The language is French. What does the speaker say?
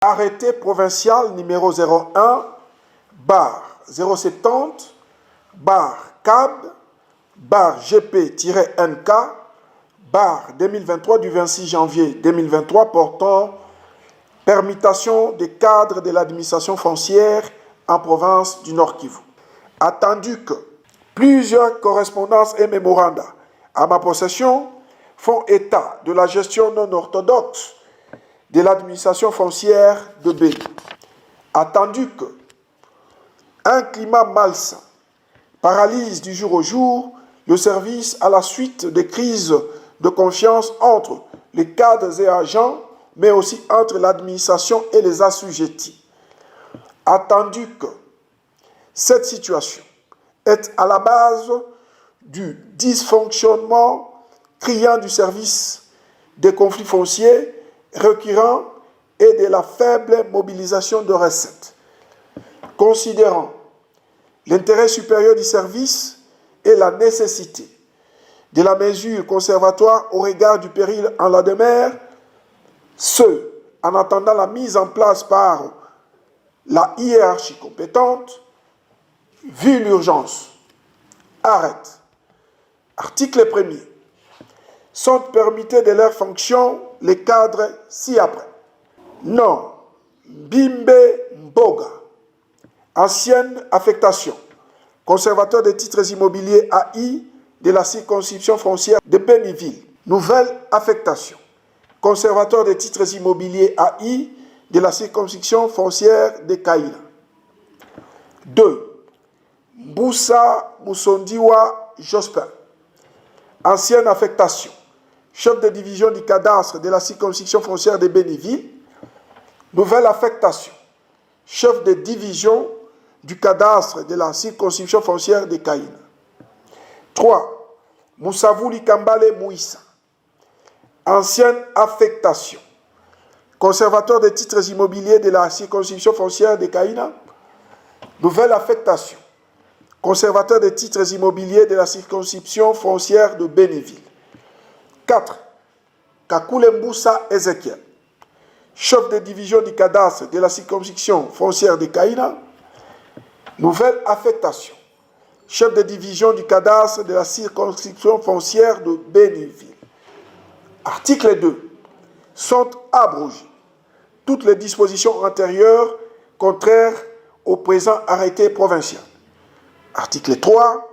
Arrêté provincial numéro 01 070 CAB GP-NK 2023 du 26 janvier 2023 portant permutation des cadres de l'administration foncière en province du Nord Kivu. Attendu que plusieurs correspondances et mémoranda à ma possession font état de la gestion non orthodoxe de l'administration foncière de Béni. Attendu que un climat malsain paralyse du jour au jour le service à la suite des crises de confiance entre les cadres et agents, mais aussi entre l'administration et les assujettis. Attendu que cette situation est à la base du dysfonctionnement criant du service des conflits fonciers récurrents et de la faible mobilisation de recettes. Considérant l'intérêt supérieur du service et la nécessité de la mesure conservatoire au regard du péril en la demeure, ce, en attendant la mise en place par la hiérarchie compétente, vu l'urgence, arrête. Article 1er. Sont permittés de leurs fonctions les cadres ci-après. Non. Bimbe Mboga. Ancienne affectation. Conservateur des titres immobiliers AI de la circonscription foncière de Béniville. Nouvelle affectation. Conservateur des titres immobiliers AI de la circonscription foncière de Kaïla. 2. Mboussa Moussondiwa Jospin. Ancienne affectation. Chef de division du cadastre de la circonscription foncière de Béniville. Nouvelle affectation. Chef de division du cadastre de la circonscription foncière de Kaïna. 3. Moussavouli Kambale Mouissa. Ancienne affectation. Conservateur des titres immobiliers de la circonscription foncière de Kaïna. Nouvelle affectation. Conservateur des titres immobiliers de la circonscription foncière de Béniville. 4. Kakule Mboussa Ezekiel. Chef de division du cadastre de la circonscription foncière de Kaïna. Nouvelle affectation. Chef de division du cadastre de la circonscription foncière de Béniville. Article 2. Sont abrogées toutes les dispositions antérieures contraires au présent arrêté provincial. Article 3.